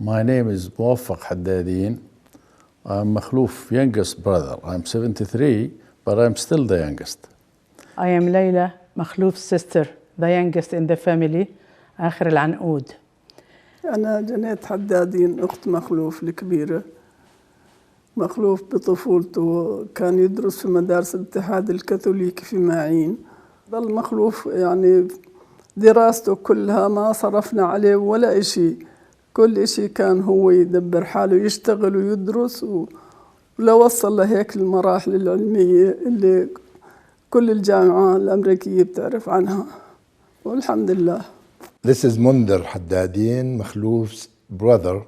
My name is Makhlouf Haddadin. I'm Makhlouf's youngest brother. I'm 73, but I'm still the youngest. I am Layla, Makhlouf's sister, the youngest in the family, آخر العنقود. أنا جنيت حدادين أخت مخلوف الكبيرة. مخلوف بطفولته كان يدرس في مدارس الاتحاد الكاثوليكي في معين. ظل مخلوف يعني دراسته كلها ما صرفنا عليه ولا إشي، كل إشي كان هو يدبر حاله، يشتغل ويدرس ولو وصل لهيك المراحل العلمية اللي كل الجامعات الأمريكية بتعرف عنها، والحمد لله. This is Mundar Haddadin, Makhlouf's brother.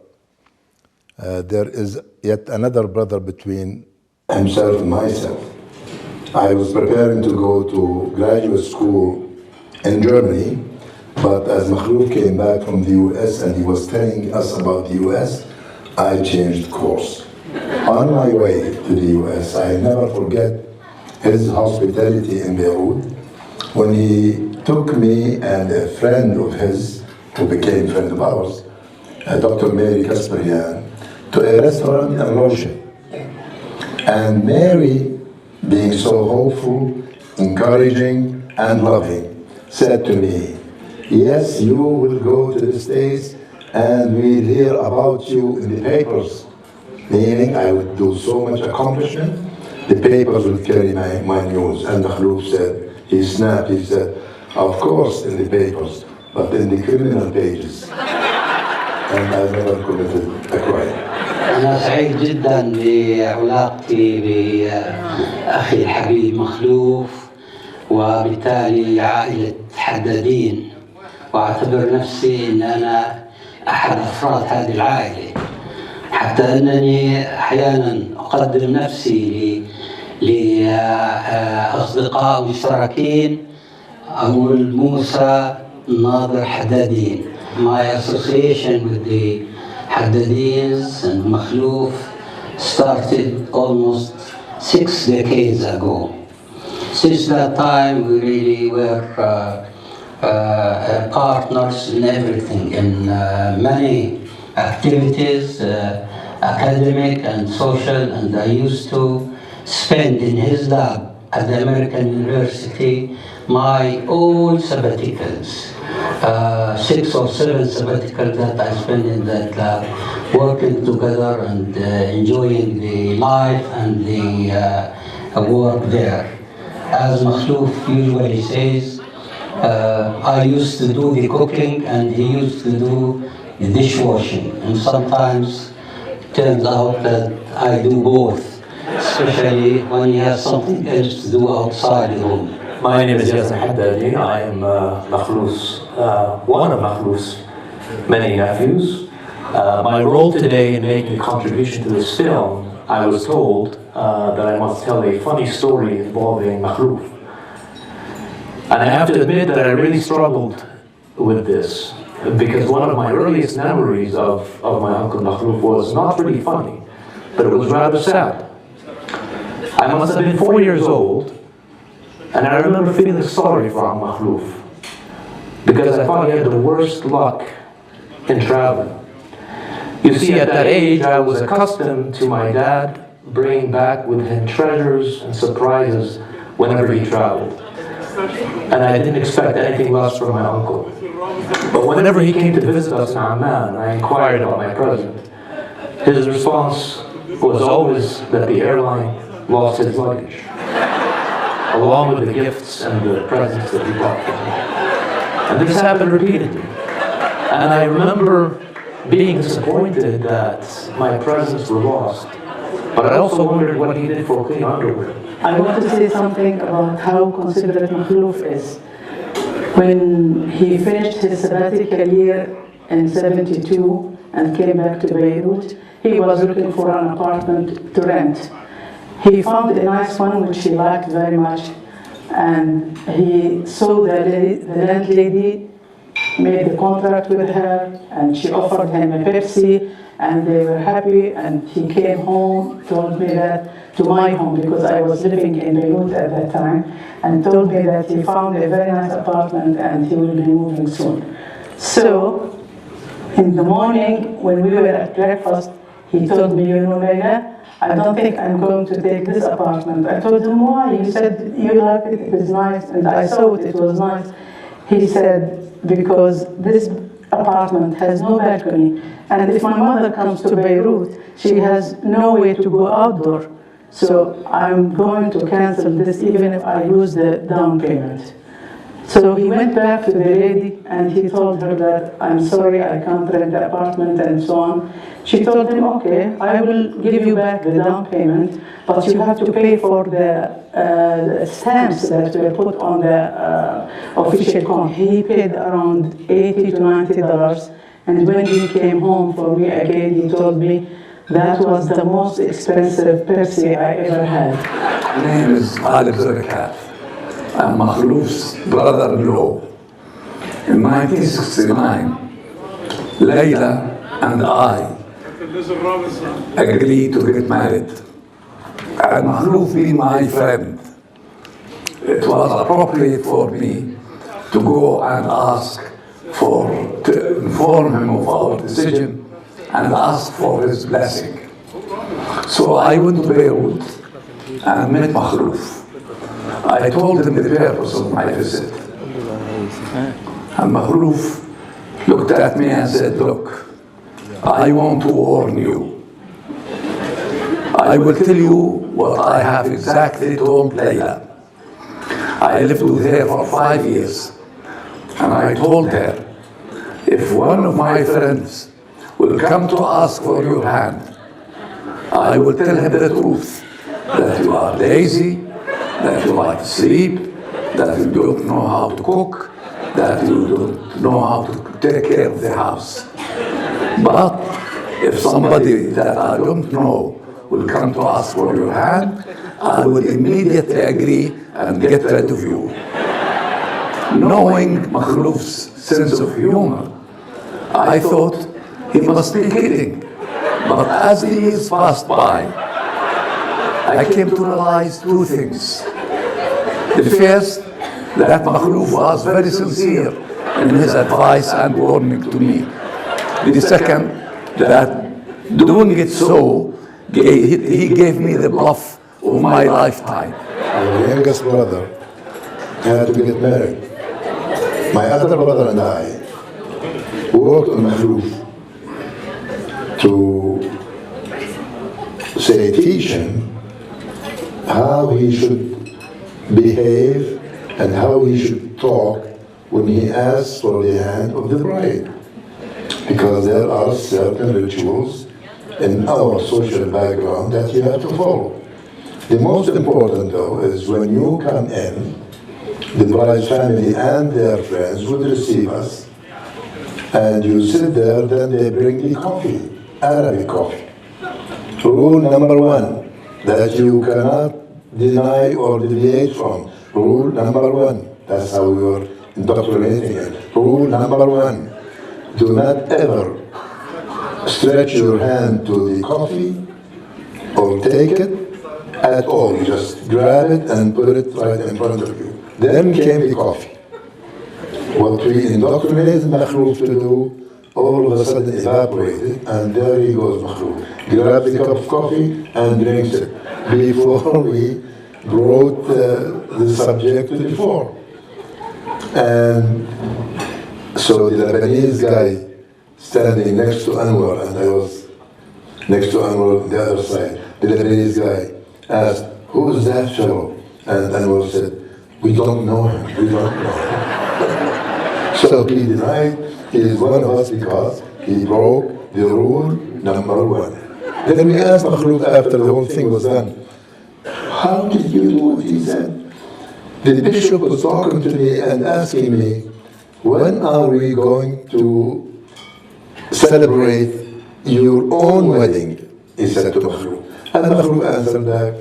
There is yet another brother between himself and myself. I was preparing to go to graduate school in Germany, but as Makhlouf came back from the US and he was telling us about the US, I changed course. On my way to the US, I never forget his hospitality in Beirut when he took me and a friend of his, who became a friend of ours, Dr. Mary Kasparian, to a restaurant in Roche. And Mary, being so hopeful, encouraging, and loving, said to me, yes, you will go to the States and we'll hear about you in the papers. Meaning I would do so much accomplishment, the papers will carry my news. And Makhlouf said, he snapped, he said, of course in the papers, but in the criminal pages. And I never committed a crime. أنا سعيد جدا بعلاقتي بأخي الحبيب مخلوف وبالتالي عائلة حدادين، وأعتبر نفسي أن أنا أحد أفراد هذه العائلة، حتى أنني أحيانا أقدم نفسي لأصدقاء مشتركين أقول موسى ناظر حدادين. My association with the Haddadins and Makhlouf started almost 6 decades ago. Since that time, we really were partners in everything, in many activities, academic and social, and I used to spend in his lab at the American University my old sabbaticals, 6 or 7 sabbaticals that I spent in that lab, working together and enjoying the life and the work there. As Makhlouf usually says, I used to do the cooking and he used to do the dishwashing, and sometimes it turns out that I do both, especially when he has something else to do outside the home. My name is Yasser Haddadin. I am Makhlouf's, one of Makhlouf's many nephews. My role today in making a contribution to this film, I was told that I must tell a funny story involving Makhlouf. And I have to admit that I really struggled with this, because one of my earliest memories of my uncle Makhlouf was not really funny, but it was rather sad. I must have been 4 years old, and I remember feeling sorry for Makhlouf, because I thought he had the worst luck in traveling. You see, at that age, I was accustomed to my dad bringing back with him treasures and surprises whenever he traveled. And I didn't expect anything less from my uncle. But whenever he came to visit us in Amman, I inquired about my present. His response was always that the airline lost his luggage, along with the gifts and the presents that he brought for me. And this happened repeatedly. And I remember being disappointed that my presents were lost, but I also wondered what he did for clean underwear. I want to say something about how considerate Makhlouf is. When he finished his sabbatical year in 72 and came back to Beirut, he was looking for an apartment to rent. He found a nice one which he liked very much, and he saw the landlady, made the contract with her, and she offered him a Pepsi, and they were happy, and he came home, told me that, to my home, because I was living in Beirut at that time, and told me that he found a very nice apartment and he will be moving soon. So In the morning, when we were at breakfast, he told me, you know, Leila, I don't think I'm going to take this apartment. I told him, why? He said, you like it, it is nice, and I saw it was nice. He said, because this apartment has no balcony, and if my mother comes to Beirut, she has no way to go outdoor. So I'm going to cancel this even if I lose the down payment. So he went back to the lady and he told her that, I'm sorry, I can't rent the apartment and so on. She told him, okay, I will give you back the down payment, but you have to pay for the stamps that were put on the official contract. He paid around $80 to $90. And when he came home for me again, he told me that was the most expensive Pepsi I ever had. My name is Ghalib Zarakat. I'm Makhlouf's brother-in-law. In 1969, Layla and I agreed to get married. And Makhlouf being my friend, it was appropriate for me to go and to inform him of our decision and ask for his blessing. So I went to Beirut and met Makhlouf. I told him the purpose of my visit. And Makhlouf looked at me and said, look, I want to warn you. I will tell you what I have exactly told Layla. I lived with her for 5 years, and I told her, if one of my friends will come to ask for your hand, I will tell him the truth, that you are lazy, that you like to sleep, that you don't know how to cook, that you don't know how to take care of the house. But if somebody that I don't know will come to ask for your hand, I will immediately agree and get rid of you. Knowing Makhlouf's sense of humor, I thought he must be kidding. But as the years passed by, I came to realize two things. The first, that Makhlouf was very sincere in his advice and warning to me. The second, that doing it so, he gave me the bluff of my lifetime. Our youngest brother had to get married. My other brother and I worked on Makhlouf to say, teach him how he should behave and how he should talk when he asks for the hand of the bride. Because there are certain rituals in our social background that you have to follow. The most important, though, is when you come in, the bride's family and their friends would receive us, and you sit there, then they bring the coffee, Arabic coffee. Rule number one, that you cannot deny or deviate from. Rule number one, that's how we were indoctrinating it. Rule number one, do not ever stretch your hand to the coffee or take it at all. Just grab it and put it right in front of you. Then came the coffee. What we indoctrinated Makhlouf to do, all of a sudden evaporated, and there he goes, Makhlouf. Grab the cup of coffee and drinks it before we brought the subject to the fore. And so the Lebanese guy standing next to Anwar, and I was next to Anwar on the other side, the Lebanese guy asked, who is that fellow? And Anwar said, we don't know him, we don't know him. So he denied he is one of us because he broke the rule number one. Then we asked Makhlouf after the whole thing was done, how did you do it? He said, the bishop was talking to me and asking me, when are we going to celebrate your own wedding? He said to Makhlouf. And Makhlouf answered back,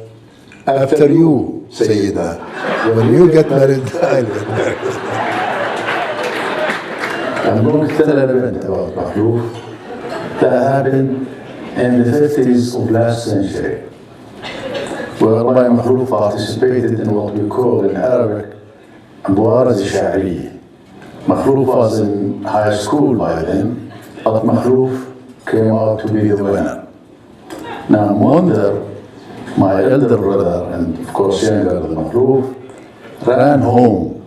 after you, Sayyida, when you get married, I'll get married. I'm going to tell an event about Makhlouf that happened in the 50s of last century, whereby Makhlouf participated in what we call in Arabic Mubaraz Sha'riya. Makhlouf was in high school by then. but Makhlouf came out to be the winner. Now, Monder, my elder brother, and of course younger than Makhlouf, ran home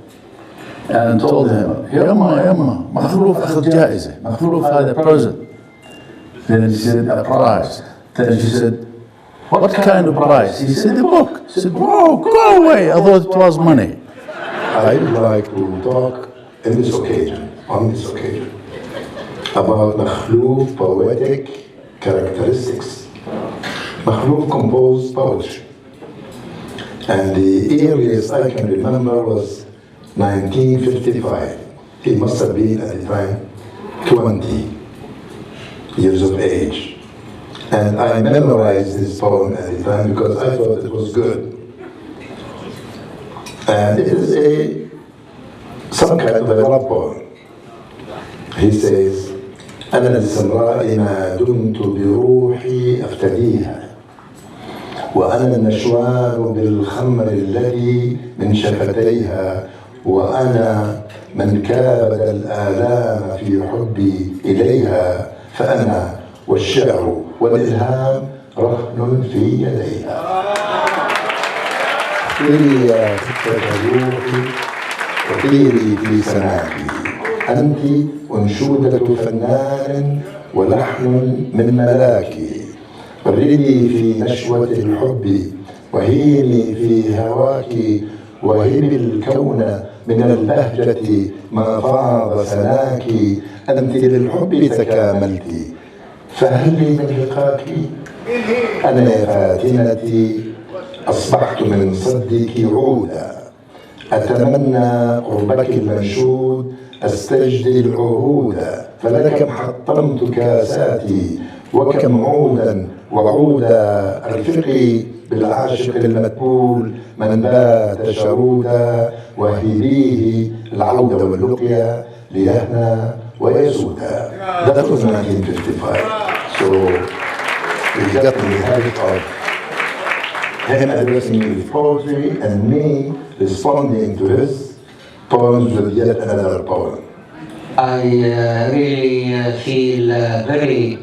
and told him, Yama, Makhlouf أخذ جائزة, Makhlouf had a present. Then he said, a prize. Then she said, what kind of prize? He said, a book. She said, whoa, go away, I thought it was money. I would like to talk on this occasion, about Makhlouf's poetic characteristics. Makhlouf composed poetry, and the earliest I can remember was 1955. He must have been at the time 20 years of age. And I memorized this poem at the time because I thought it was good. And it is some kind of a love poem. He says, أنا للسمراء ما دمت بروحي أفتديها وأنا النشوان بالخمر الذي من شفتيها وأنا من كابد الآلام في حبي إليها فأنا والشعر والإلهام رهن في يديها. طيري يا فتاة روحي وطيري في سماكي أنت أنشودة فنان ولحن من ملاكي وردي في نشوة الحب وهيمي في هواك وهبي الكون من البهجة ما فاض سناك أنت للحب تكاملت فهل لي من لقاك أنا يا فاتنتي أصبحت من صدك عودا أتمنى قربك المنشود أستجدي العهود فلكم حطمت كاساتي وكم عودا وعودا أرفقي بالعاشق المتبول من بات شرودا وهبيه العودة واللقيا ليهنى ويسودا. That was 1955. So we got the habit of him addressing me with poetry and me responding to his poems with yet another poem. I really feel very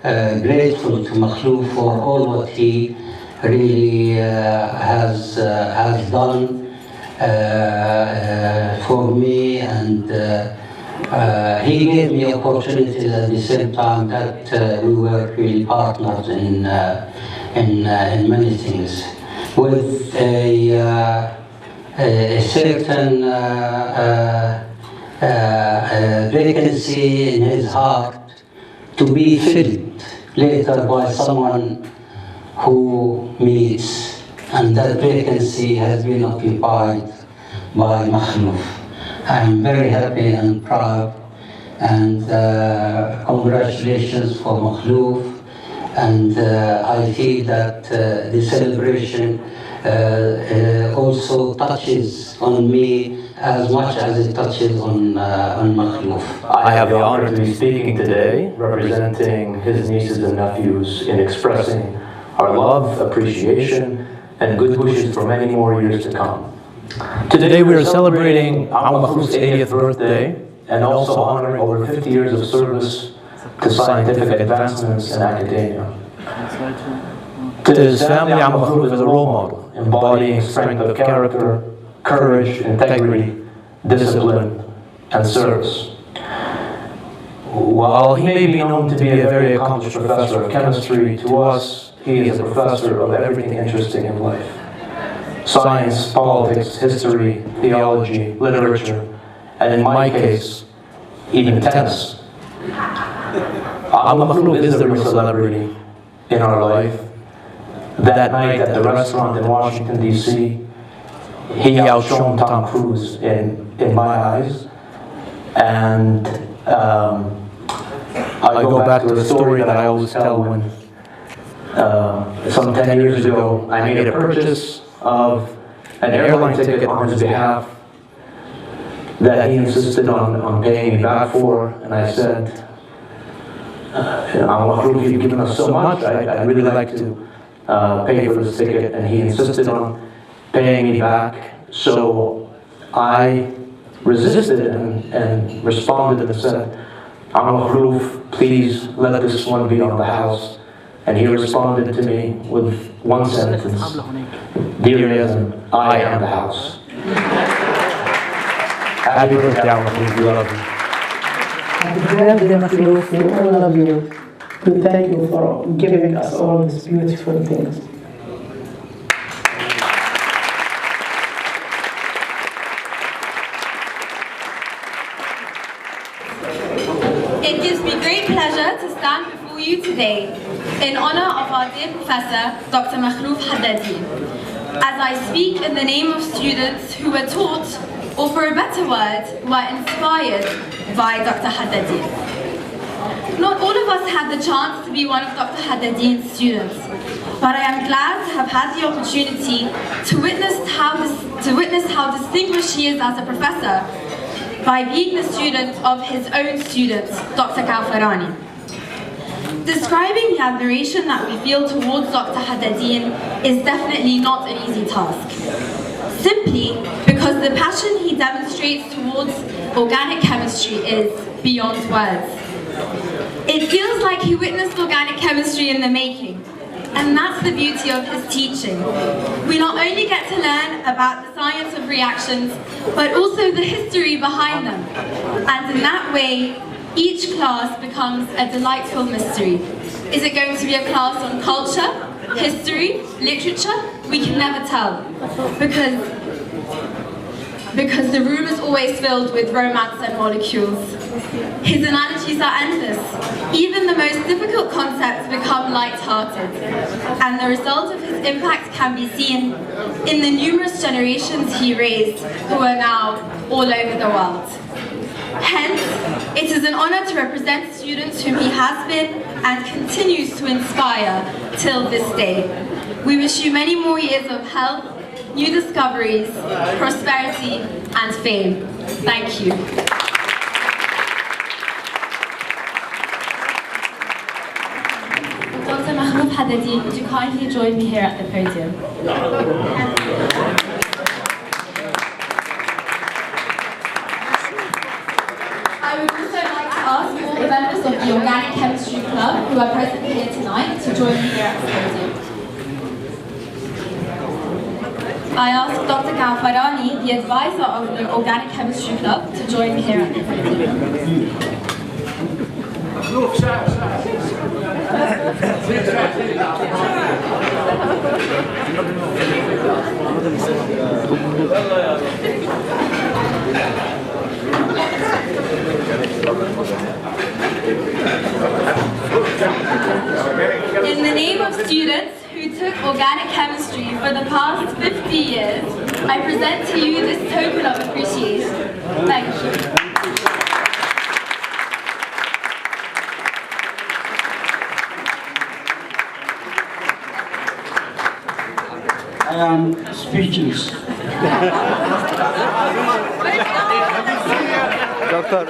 grateful to Makhlouf for all what he really has done for me, and he gave me opportunities at the same time that we were really partners in many things. With a certain vacancy in his heart to be filled later by someone who meets, and that vacancy has been occupied by Makhlouf. I'm very happy and proud, and congratulations for Makhlouf, and I feel that the celebration also touches on me as much as it touches on Makhlouf. I have the honor to be speaking today, representing his nieces and nephews in expressing our love, appreciation, and good wishes for many more years to come. Today we are celebrating Makhlouf's 80th birthday and also honoring over 50 years of service to scientific advancements in academia. To his family, Makhlouf is a role model, embodying strength of character, courage, integrity, discipline, and service. While he may be known to be a very accomplished professor of chemistry, to us, he is a professor of everything interesting in life. Science, politics, history, theology, literature, and in my case, even tennis. Makhlouf is the real celebrity in our life. That night at the restaurant in Washington, D.C., he outshone Tom Cruise in my eyes. And I go back to a story that I always tell when some 10 years ago, I made a purchase of an airline ticket on his behalf that he insisted on paying me back for, and I said, Makhlouf, you've given us so much, I'd really like to pay for this ticket, and he insisted on paying me back. So I resisted and responded and said, Makhlouf, please let this one be on the house. And he responded to me with one sentence, "Dear Yazan, I am the house." Happy birthday, Makhlouf, we love you. Happy birthday, Makhlouf, we all love you. We thank you for giving us all these beautiful things. It gives me great pleasure to stand before you today in honor of our dear professor, Dr. Makhlouf Haddadin, as I speak in the name of students who were taught, or for a better word, were inspired by Dr. Haddadin. Not all of us had the chance to be one of Dr. Haddadin's students, but I am glad to have had the opportunity to witness how distinguished he is as a professor by being the student of his own student, Dr. Kaafarani. Describing the admiration that we feel towards Dr. Haddadin is definitely not an easy task. Simply because the passion he demonstrates towards organic chemistry is beyond words. It feels like he witnessed organic chemistry in the making, and that's the beauty of his teaching. We not only get to learn about the science of reactions, but also the history behind them. And in that way, each class becomes a delightful mystery. Is it going to be a class on culture, history, literature? We can never tell, because the room is always filled with romance and molecules. His analogies are endless. Even the most difficult concepts become light-hearted, and the result of his impact can be seen in the numerous generations he raised who are now all over the world. Hence, it is an honor to represent students whom he has been and continues to inspire till this day. We wish you many more years of health, new discoveries, prosperity, and fame. Thank you. Dr. Makhlouf Haddadin, would you kindly join me here at the podium? I would also like to ask all the members of the Organic Chemistry Club who are present here tonight to join me here at the podium. I ask Dr. Kaafarani, the advisor of the Organic Chemistry Club, to join me here at the podium. In the name of students who took organic chemistry for the past 50 years, I present to you this token of appreciation. Thank you. I am speechless. Doctor.